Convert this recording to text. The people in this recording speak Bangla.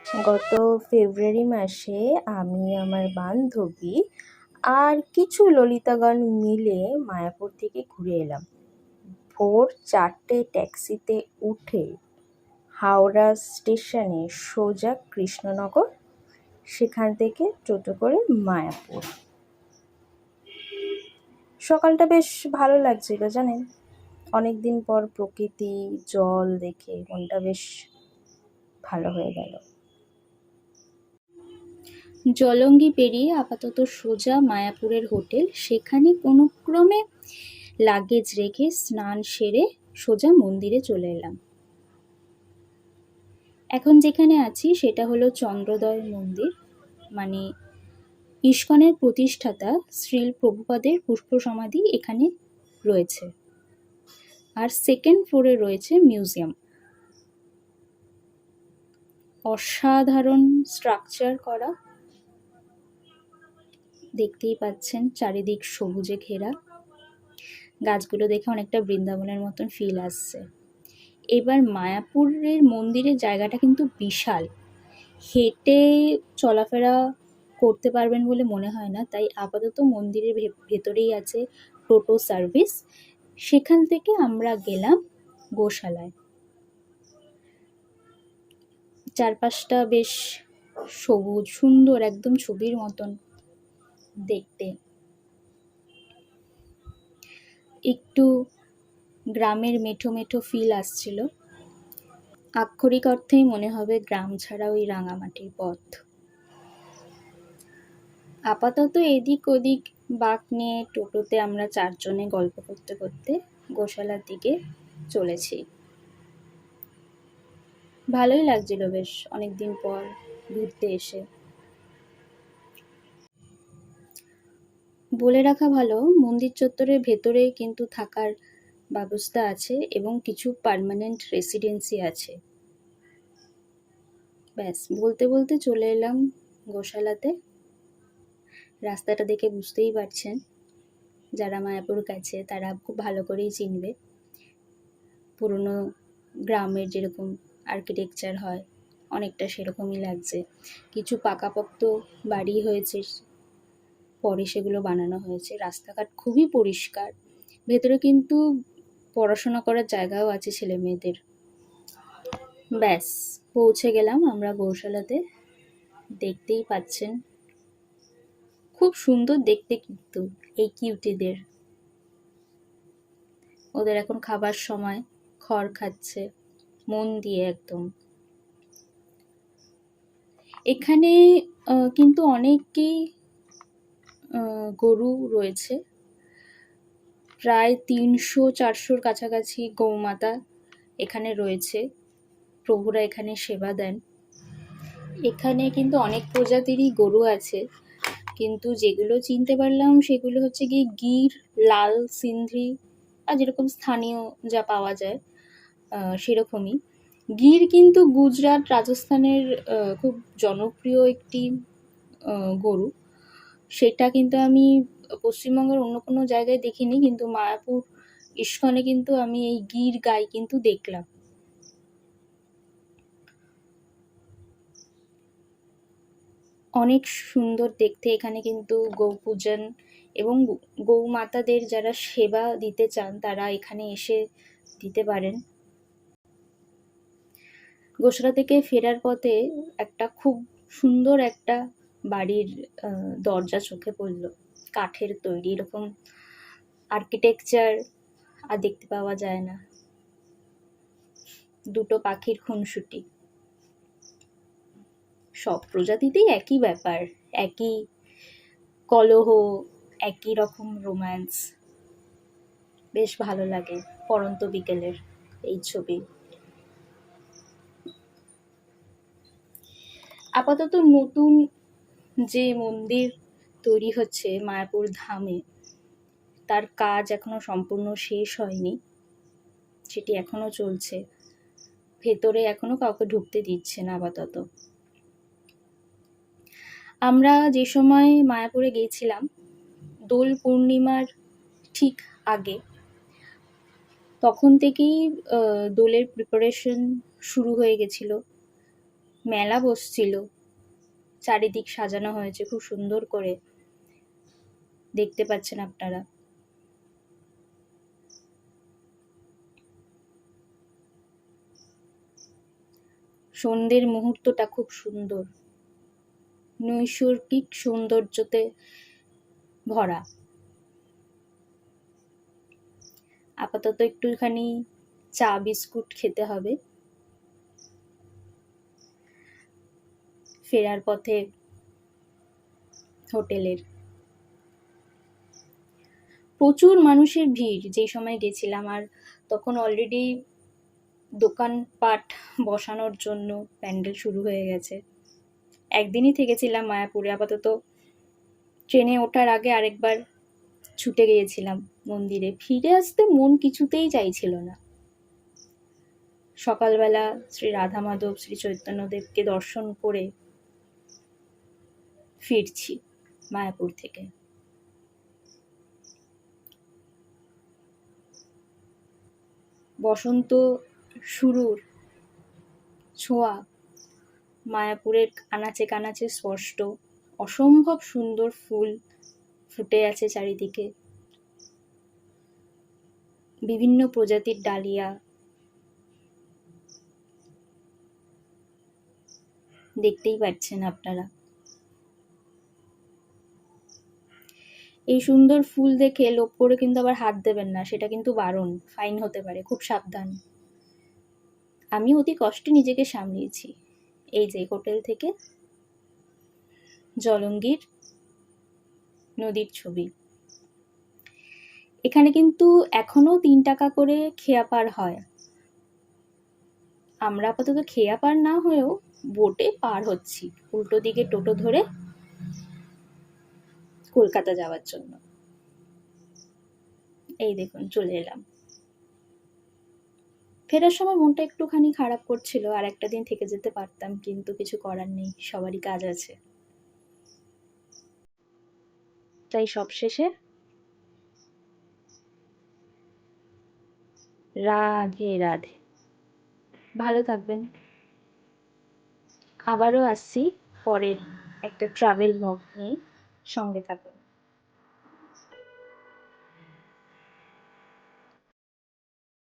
গত ফেব্রুয়ারি মাসে আমি আমার বান্ধবী আর কিছু ললিতাগণ মিলে মায়াপুর থেকে ঘুরে এলাম। ভোর 4টে ট্যাক্সিতে উঠে হাওড়া স্টেশনে সোজা কৃষ্ণনগর, সেখান থেকে টোটো করে মায়াপুর। সকালটা বেশ ভালো লাগছিল জানেন, অনেকদিন পর প্রকৃতি জল দেখে মনটা বেশ ভালো হয়ে গেল। জলঙ্গি পেরিয়ে আপাতত সোজা মায়াপুরের হোটেল, সেখানে কোনো ক্রমে লাগেজ রেখে স্নান সেরে সোজা মন্দিরে চলে এলাম। এখন যেখানে আছি সেটা হলো চন্দ্রোদয় মন্দির, মানে ইস্কনের প্রতিষ্ঠাতা শ্রীল প্রভুপাদের পুষ্প সমাধি এখানে রয়েছে। আর সেকেন্ড ফ্লোরে রয়েছে মিউজিয়াম। অসাধারণ স্ট্রাকচার করা, দেখতেই পাচ্ছেন চারিদিক সবুজে ঘেরা। গাছগুলো দেখে অনেকটা বৃন্দাবনের মতন ফিল আসছে। এবার মায়াপুরের মন্দিরের জায়গাটা কিন্তু বিশাল, হেঁটে চলাফেরা করতে পারবেন বলে মনে হয় না, তাই আপাতত মন্দিরের ভেতরেই আছে টোটো সার্ভিস। সেখান থেকে আমরা গেলাম গোশালায়। চারপাশটা বেশ সবুজ সুন্দর, একদম ছবির মতন দেখতে। একটু গ্রামের মেঠো মেঠো ফিল আসছিল। আক্ষরিক অর্থেই মনে হবে গ্রাম ছাড়া ওই রাঙামাটির পথ। আপাতত এদিক ওদিক বাঁক নিয়ে টোটোতে আমরা চারজনে গল্প করতে করতে গোশালার দিকে চলেছি। ভালোই লাগছিল বেশ, অনেকদিন পর ঘুরতে এসে। বলে রাখা ভালো, মন্দির চত্বরের ভেতরে কিন্তু থাকার ব্যবস্থা আছে এবং কিছু পার্মানেন্ট রেসিডেন্সি আছে। ব্যাস, বলতে বলতে চলে এলাম গোশালাতে। রাস্তাটা দেখে বুঝতেই পারছেন, যারা মায়াপুর গেছে তারা খুব ভালো করেই চিনবে। পুরনো গ্রামের যেরকম আর্কিটেকচার হয় অনেকটা সেরকমই লাগছে। কিছু পাকাপোক্ত বাড়ি হয়েছে, পরে সেগুলো বানানো হয়েছে। রাস্তাঘাট খুবই পরিষ্কার। ভেতরে কিন্তু পড়াশোনা করার জায়গাও আছে ছেলে মেয়েদের। ব্যাস, পৌঁছে গেলাম আমরা গৌশালাতে। দেখতেই পাচ্ছেন খুব সুন্দর দেখতে, কিন্তু এই কিউটিদের। ওদের এখন খাবার সময়, খড় খাচ্ছে মন দিয়ে একদম। এখানে কিন্তু অনেকই গরু রয়েছে, প্রায় 300-400 কাছাকাছি গৌমাতা এখানে রয়েছে। প্রভুরা এখানে সেবা দেন। এখানে কিন্তু অনেক প্রজাতিরই গরু আছে, কিন্তু যেগুলো চিনতে পারলাম সেগুলো হচ্ছে গির, লাল সিন্ধি, আর যেরকম স্থানীয় যা পাওয়া যায় সেরকমই। গির কিন্তু গুজরাট, রাজস্থানের খুব জনপ্রিয় একটি গরু। সেটা কিন্তু আমি পশ্চিমবঙ্গের অন্য কোনো জায়গায় দেখিনি, কিন্তু মায়াপুর ইস্কনে কিন্তু আমি এই গির গাই কিন্তু দেখলাম। অনেক সুন্দর দেখতে। এখানে কিন্তু গৌ পূজন এবং গৌমাতাদের যারা সেবা দিতে চান তারা এখানে এসে দিতে পারেন। গোশালা থেকে ফেরার পথে একটা খুব সুন্দর একটা বাড়ির দরজা চোখে পড়লো, কাঠের তৈরি। এরকম আর্কিটেকচার আর দেখতে পাওয়া যায় না। দুটো পাখির খুনসুটি। সব প্রজাতিতেই একই ব্যাপার, একই কলহ, একই রকম রোম্যান্স। বেশ ভালো লাগে পড়ন্ত বিকেলের এই ছবি। আপাতত নতুন যে মন্দির তৈরি হচ্ছে মায়াপুর ধামে, তার কাজ এখনো সম্পূর্ণ শেষ হয়নি, সেটি এখনো চলছে। ভেতরে এখনো কাউকে ঢুকতে দিচ্ছে না আপাতত। আমরা যে সময় মায়াপুরে গিয়েছিলাম দোল পূর্ণিমার ঠিক আগে, তখন থেকেই দোলের প্রিপারেশন শুরু হয়ে গেছিল। মেলা বসছিল, চারিদিক সাজানো হয়েছে খুব সুন্দর করে, দেখতে পাচ্ছেন আপনারা। সন্ধ্যের মুহূর্তটা খুব সুন্দর, নৈসর্গিক সৌন্দর্যতে ভরা। আপাতত একটুখানি চা বিস্কুট খেতে হবে, ফেরার পথে হোটেলের। প্রচুর মানুষের ভিড় যেই সময় গেছিলাম, আর তখন অলরেডি দোকানপাট বসানোর জন্য প্যান্ডেল শুরু হয়ে গেছে। একদিনই থেকেছিলাম মায়াপুরে, আপাতত ট্রেনে ওঠার আগে আরেকবার ছুটে গিয়েছিলাম মন্দিরে। ফিরে আসতে মন কিছুতেই চাইছিল না। সকালবেলা শ্রী রাধা মাধব, শ্রী চৈতন্যদেবকে দর্শন করে ফিরছি মায়াপুর থেকে। বসন্ত শুরুর ছোঁয়া মায়াপুরের আনাচে কানাচে স্পষ্ট। অসম্ভব সুন্দর ফুল ফুটে আছে চারিদিকে, বিভিন্ন প্রজাতির ডালিয়া, দেখতেই পাচ্ছেন আপনারা। এই সুন্দর ফুল দেখে লোভ করে কিন্তু আবার হাত দেবেন না, সেটা কিন্তু বারণ, ফাইন হতে পারে, খুব সাবধান। আমি অতি কষ্টে নিজেকে সামলিয়েছি। এই যে হোটেল থেকে জলঙ্গির নদীর ছবি। এখানে কিন্তু এখনো 3 টাকা করে খেয়া পার হয়। আমরা আপাতত খেয়া পার না হয়েও বোটে পার হচ্ছি, উল্টো দিকে টোটো ধরে কলকাতা যাওয়ার জন্য। এই দেখুন চলে এলাম। ফেরার সময় মনটা একটুখানি খারাপ করছিল, আর একটা দিন থেকে যেতে পারতাম, কিন্তু কিছু করার নেই, সবারই কাজ আছে। তাই সবশেষে রাধে রাধে। ভালো থাকবেন। আবারও আসছি পরের একটা ট্রাভেল ব্লগ নিয়ে, সঙ্গে থাকুন।